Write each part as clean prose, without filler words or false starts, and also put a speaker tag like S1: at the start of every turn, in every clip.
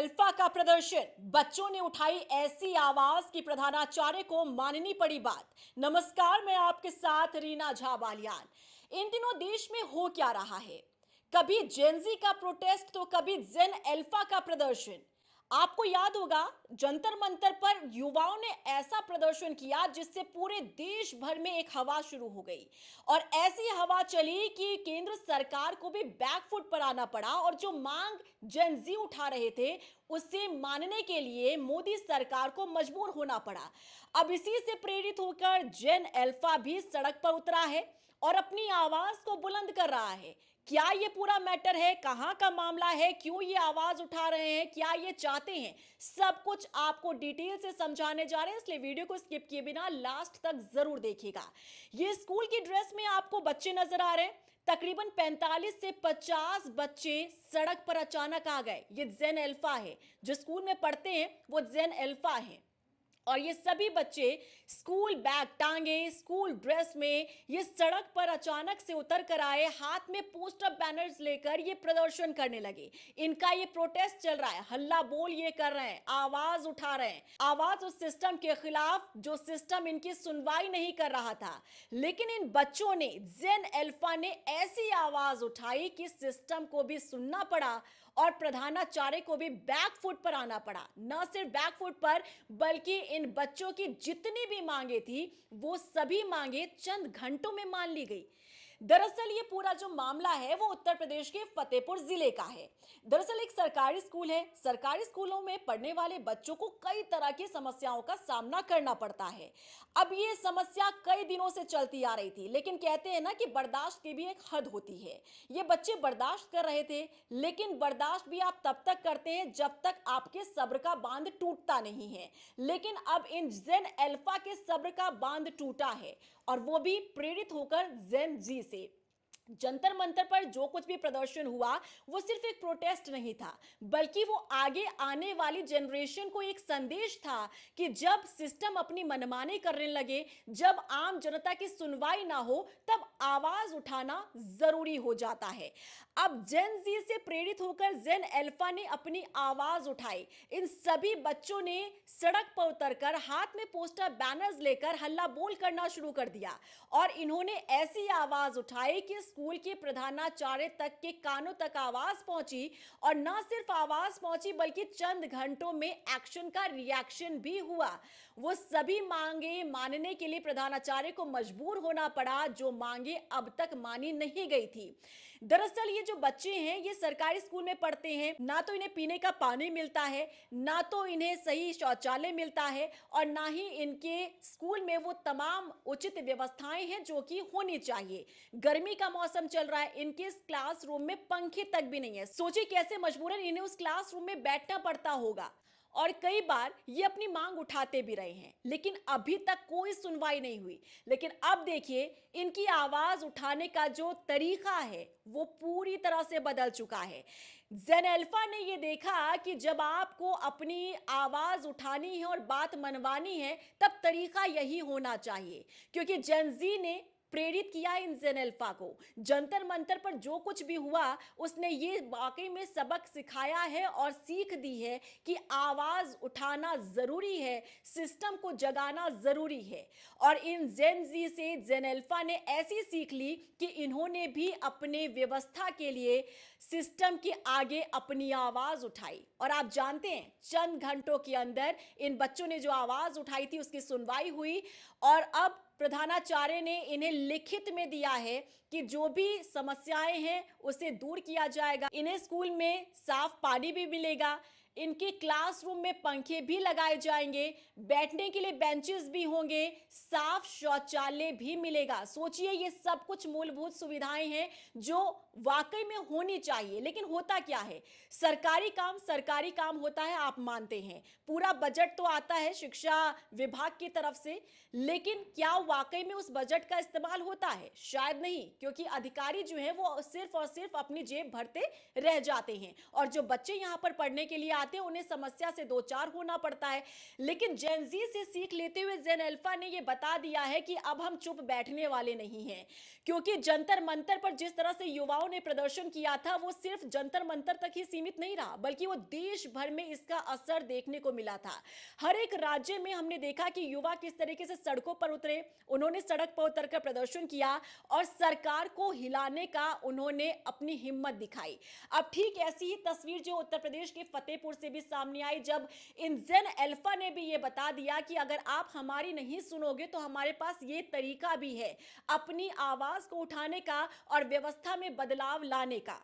S1: Alpha का प्रदर्शन, बच्चों ने उठाई ऐसी आवाज कि प्रधानाचार्य को माननी पड़ी बात। नमस्कार, मैं आपके साथ रीना झा बालियान। इन दिनों देश में हो क्या रहा है? कभी जेनजी का प्रोटेस्ट तो कभी जेन अल्फा का प्रदर्शन। आपको याद होगा, जंतर मंतर पर युवाओं ने ऐसा प्रदर्शन किया जिससे पूरे देश भर में एक हवा शुरू हो गई और ऐसी हवा चली कि केंद्र सरकार को भी बैकफुट पर आना पड़ा और जो मांग जेनजी उठा रहे थे उसे मानने के लिए मोदी सरकार को मजबूर होना पड़ा। अब इसी से प्रेरित होकर जेन अल्फा भी सड़क पर उतरा है और अपनी आवाज को बुलंद कर रहा है। क्या ये पूरा मैटर है? कहां का मामला है? क्यों ये आवाज उठा रहे हैं? क्या ये चाहते हैं? सब कुछ आपको डिटेल से समझाने जा रहे हैं, इसलिए वीडियो को स्किप किए बिना लास्ट तक जरूर देखिएगा। ये स्कूल की ड्रेस में आपको बच्चे नजर आ रहे हैं। तकरीबन 45 से 50 बच्चे सड़क पर अचानक आ गए। ये जेन अल्फा है, जो स्कूल में पढ़ते हैं वो जेन अल्फा है। और ये सभी बच्चे स्कूल बैग टांगे, स्कूल ड्रेस में ये सड़क पर अचानक से उतर कर आए, हाथ में पोस्टर बैनर्स लेकर ये प्रदर्शन करने लगे। इनका ये प्रोटेस्ट चल रहा है, हल्ला बोल ये कर रहे हैं, आवाज उठा रहे हैं, आवाज उस सिस्टम के खिलाफ जो सिस्टम इनकी सुनवाई नहीं कर रहा था। लेकिन इन बच्चों ने, जेन अल्फा ने ऐसी आवाज उठाई कि सिस्टम को भी सुनना पड़ा और प्रधानाचार्य को भी बैकफुट पर आना पड़ा। न सिर्फ बैकफुट पर, बल्कि इन बच्चों की जितनी भी मांगे थी वो सभी मांगे चंद घंटों में मान ली गई। दरअसल ये पूरा जो मामला है वो उत्तर प्रदेश के फतेहपुर जिले का है। दरअसल एक सरकारी स्कूल है। सरकारी स्कूलों में पढ़ने वाले बच्चों को कई तरह की समस्याओं का सामना करना पड़ता है। अब ये समस्या कई दिनों से चलती आ रही थी, लेकिन कहते हैं ना कि बर्दाश्त की भी एक हद होती है। ये बच्चे बर्दाश्त कर रहे थे, लेकिन बर्दाश्त भी आप तब तक करते हैं जब तक आपके सब्र का बांध टूटता नहीं है। लेकिन अब इन जेन अल्फा के सब्र का बांध टूटा है और वो भी प्रेरित होकर जेन जी से। जंतर मंतर पर जो कुछ भी प्रदर्शन हुआ वो सिर्फ एक प्रोटेस्ट नहीं था, बल्कि वो आगे आने वाली जनरेशन को एक संदेश था कि जब सिस्टम अपनी मनमानी करने लगे, जब आम जनता की सुनवाई ना हो, तब आवाज उठाना जरूरी हो जाता है। अब जेन जी से प्रेरित होकर जेन अल्फा ने अपनी आवाज उठाई। इन सभी बच्चों ने सड़क पर उतरकर हाथ में पोस्टर बैनर्स लेकर हल्ला बोल करना शुरू कर दिया और इन्होंने ऐसी आवाज उठाई कि स्कूल के प्रधानाचार्य तक के कानों तक आवाज पहुंची। और न सिर्फ आवाज पहुंची, बल्कि चंद घंटों में एक्शन का रिएक्शन भी हुआ। वो सभी मांगे मानने के लिए प्रधानाचार्य को मजबूर होना पड़ा, जो मांगे अब तक मानी नहीं गई थी। दरअसल ये जो बच्चे हैं ये सरकारी स्कूल में पढ़ते हैं, ना तो इन्हें पीने का पानी मिलता है, ना तो इन्हें सही शौचालय मिलता है और ना ही इनके स्कूल में वो तमाम उचित व्यवस्थाएं हैं जो कि होनी चाहिए। गर्मी का मौसम चल रहा है, इनके इस क्लासरूम में पंखे तक भी नहीं है। सोचिए कैसे मजबूरन इन्हें उस क्लासरूम में बैठना पड़ता होगा। और कई बार ये अपनी मांग उठाते भी रहे हैं, लेकिन अभी तक कोई सुनवाई नहीं हुई। लेकिन अब देखिए, इनकी आवाज उठाने का जो तरीका है वो पूरी तरह से बदल चुका है। जेन अल्फा ने ये देखा कि जब आपको अपनी आवाज उठानी है और बात मनवानी है, तब तरीका यही होना चाहिए, क्योंकि जेन जी ने प्रेरित किया इन जेन अल्फा को। जंतर मंतर पर जो कुछ भी हुआ उसने ये वाकई में सबक सिखाया है और सीख दी है कि आवाज उठाना जरूरी है, सिस्टम को जगाना जरूरी है। और इन जेन जी से जेन अल्फा ने ऐसी सीख ली कि इन्होंने भी अपने व्यवस्था के लिए सिस्टम के आगे अपनी आवाज उठाई। और आप जानते हैं, चंद घंटों के अंदर इन बच्चों ने जो आवाज उठाई थी उसकी सुनवाई हुई और अब प्रधानाचार्य ने इन्हें लिखित में दिया है कि जो भी समस्याएं हैं उसे दूर किया जाएगा। इन्हें स्कूल में साफ पानी भी मिलेगा, इनके क्लासरूम में पंखे भी लगाए जाएंगे, बैठने के लिए बेंचेस भी होंगे, साफ शौचालय भी मिलेगा। सोचिए, ये सब कुछ मूलभूत सुविधाएं हैं जो वाकई में होनी चाहिए। लेकिन होता क्या है, सरकारी काम होता है, आप मानते हैं, पूरा बजट तो आता है शिक्षा विभाग की तरफ से, लेकिन क्या वाकई में उस बजट का इस्तेमाल होता है? शायद नहीं, क्योंकि अधिकारी जो है वो सिर्फ और सिर्फ अपनी जेब भरते रह जाते हैं और जो बच्चे यहां पर पढ़ने के लिए आते हैं उन्हें समस्या से दो चार होना पड़ता है। लेकिन जेन जी से सीख लेते हुए जेन अल्फा ने यह बता दिया है कि अब हम चुप बैठने वाले नहीं हैं, क्योंकि जंतर मंतर पर जिस तरह से युवाओं युवाओं ने प्रदर्शन किया था वो सिर्फ जंतर मंतर तक ही सीमित नहीं रहा, बल्कि वो देश भर में इसका असर देखने को मिला था। हर एक राज्य में हमने देखा कि युवा किस तरीके से सड़कों पर उतरे, उन्होंने सड़क पर उतरकर प्रदर्शन किया और सरकार को हिलाने का उन्होंने अपनी हिम्मत दिखाई। अब ठीक ऐसी ही तस्वीर जो उत्तर प्रदेश के फतेहपुर से भी सामने आई, जब इन जेन अल्फा ने भी ये बता दिया कि अगर आप हमारी नहीं सुनोगे तो हमारे पास ये तरीका भी है अपनी आवाज को उठाने का और व्यवस्था में बदलाव लाने का।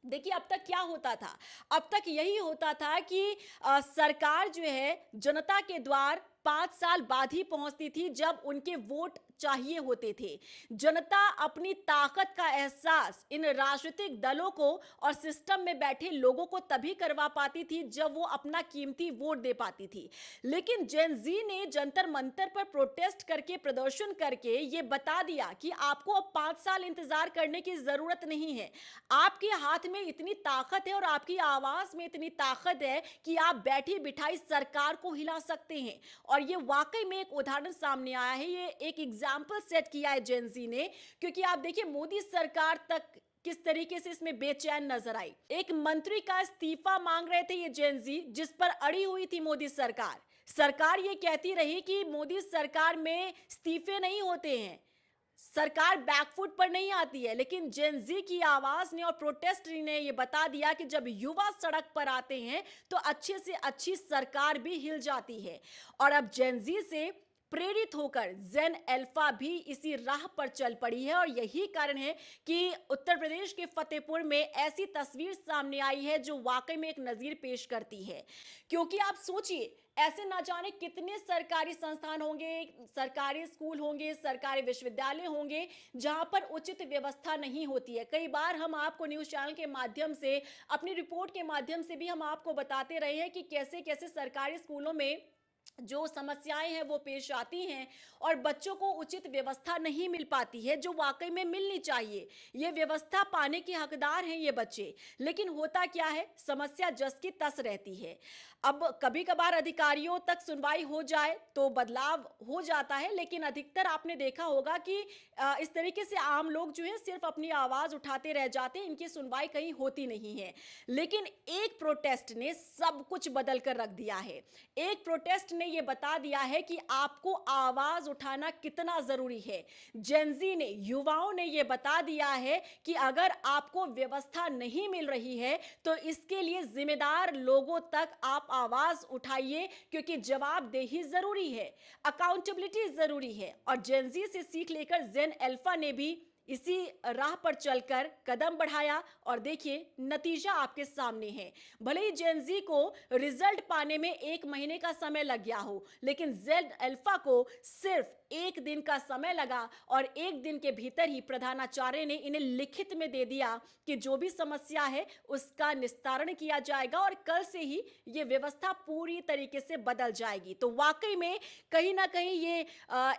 S1: देखिए अब तक क्या होता था, अब तक यही होता था कि सरकार जो है जनता के द्वार 5 साल बाद ही पहुंचती थी जब उनके वोट चाहिए होते थे। जनता अपनी ताकत का एहसास इन राजनीतिक दलों को और सिस्टम में बैठे लोगों को तभी करवा पाती थी जब वो अपना कीमती वोट दे पाती थी। लेकिन जेन जी ने जंतर मंतर पर प्रोटेस्ट करके प्रदर्शन करके ये बता दिया कि आपको अब 5 साल इंतजार करने की जरूरत नहीं है। आपके हाथ में इतनी ताकत है और आपकी आवाज में इतनी ताकत है कि आप बैठी बिठाई सरकार को हिला सकते हैं। और ये वाकई में एक उदाहरण सामने आया है, ये एक एग्जाम्पल सेट किया है जेन जी ने, क्योंकि आप देखिए मोदी सरकार तक किस तरीके से इसमें बेचैन नजर आई। एक मंत्री का इस्तीफा मांग रहे थे ये जेन जी, जिस पर अड़ी हुई थी मोदी सरकार। सरकार ये कहती रही कि मोदी सरकार में इस्तीफे नहीं होते हैं, सरकार बैकफुट पर नहीं आती है। लेकिन जेन जी की आवाज ने और प्रोटेस्ट ने यह बता दिया कि जब युवा सड़क पर आते हैं तो अच्छे से अच्छी सरकार भी हिल जाती है। और अब जेन जी से प्रेरित होकर जेन अल्फा भी इसी राह पर चल पड़ी है और यही कारण है कि उत्तर प्रदेश के फतेहपुर में ऐसी तस्वीर सामने आई है जो वाकई में एक नजीर पेश करती है। क्योंकि आप सोचिए, ऐसे ना जाने कितने सरकारी संस्थान होंगे, सरकारी स्कूल होंगे, सरकारी विश्वविद्यालय होंगे जहां पर उचित व्यवस्था नहीं होती है। कई बार हम आपको न्यूज चैनल के माध्यम से, अपनी रिपोर्ट के माध्यम से भी हम आपको बताते रहे हैं कि कैसे कैसे सरकारी स्कूलों में जो समस्याएं हैं वो पेश आती हैं और बच्चों को उचित व्यवस्था नहीं मिल पाती है जो वाकई में मिलनी चाहिए। ये व्यवस्था पाने के हकदार हैं ये बच्चे, लेकिन होता क्या है, समस्या जस की तस रहती है। अब कभी कभार अधिकारियों तक सुनवाई हो जाए तो बदलाव हो जाता है, लेकिन अधिकतर आपने देखा होगा कि इस तरीके से आम लोग जो है सिर्फ अपनी आवाज उठाते रह जाते हैं, इनकी सुनवाई कहीं होती नहीं है। लेकिन एक प्रोटेस्ट ने सब कुछ बदल कर रख दिया है। एक प्रोटेस्ट ने यह बता दिया है कि आपको आवाज उठाना कितना जरूरी है। जेन जी ने, युवाओं ने यह बता दिया है कि अगर आपको व्यवस्था नहीं मिल रही है तो इसके लिए जिम्मेदार लोगों तक आप आवाज उठाइए, क्योंकि जवाबदेही जरूरी है, अकाउंटेबिलिटी जरूरी है। और जेन जी से सीख लेकर जेन अल्फा ने भी इसी राह पर चलकर कदम बढ़ाया और देखिए नतीजा आपके सामने है। भले ही जेन जी को रिजल्ट पाने में 1 महीने का समय लग गया हो, लेकिन जेन अल्फा को सिर्फ 1 दिन का समय लगा और 1 दिन के भीतर ही प्रधानाचार्य ने इन्हें लिखित में दे दिया कि जो भी समस्या है उसका निस्तारण किया जाएगा और कल से ही ये व्यवस्था पूरी तरीके से बदल जाएगी। तो वाकई में कहीं ना कहीं ये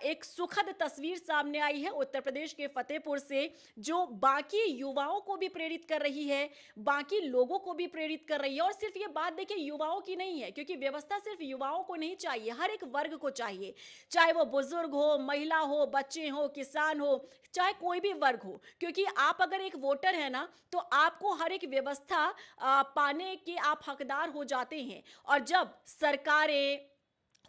S1: एक सुखद तस्वीर सामने आई है उत्तर प्रदेश के फतेहपुर से, जो बाकी युवाओं को भी प्रेरित कर रही है, बाकी लोगों को भी प्रेरित कर रही है। और सिर्फ ये बात देखिए युवाओं की नहीं है, क्योंकि व्यवस्था सिर्फ युवाओं को नहीं चाहिए, हर एक वर्ग को चाहिए, चाहे वो बुजुर्ग हो, महिला हो, बच्चे हो, किसान हो, चाहे कोई भी वर्ग हो। क्योंकि आप अगर एक वोटर है ना, तो आपको हर एक व्यवस्था पाने के आप हकदार हो जाते हैं। और जब सरकारें,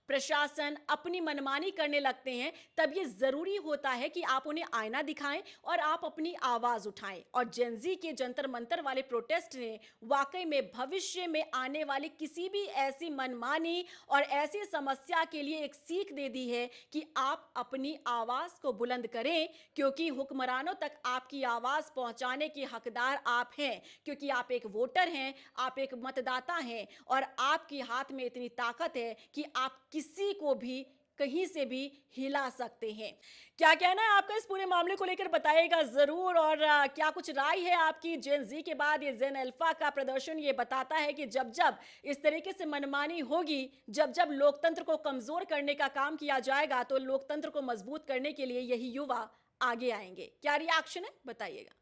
S1: प्रशासन अपनी मनमानी करने लगते हैं, तब ये जरूरी होता है कि आप उन्हें आईना दिखाएं और आप अपनी आवाज उठाएं। और जेन जी के जंतर मंतर वाले प्रोटेस्ट ने वाकई में भविष्य में आने वाली किसी भी ऐसी मनमानी और ऐसी समस्या के लिए एक सीख दे दी है कि आप अपनी आवाज को बुलंद करें, क्योंकि हुक्मरानों तक आपकी आवाज पहुंचाने के हकदार आप हैं, क्योंकि आप एक वोटर हैं, आप एक मतदाता हैं और आपके हाथ में इतनी ताकत है कि आप किसी को भी कहीं से भी हिला सकते हैं। क्या कहना है आपका इस पूरे मामले को लेकर, बताइएगा जरूर। और क्या कुछ राय है आपकी जेन जी के बाद ये जेन अल्फा का प्रदर्शन ये बताता है कि जब जब इस तरीके से मनमानी होगी, जब जब लोकतंत्र को कमजोर करने का काम किया जाएगा, तो लोकतंत्र को मजबूत करने के लिए यही युवा आगे आएंगे। क्या रिएक्शन है, बताइएगा।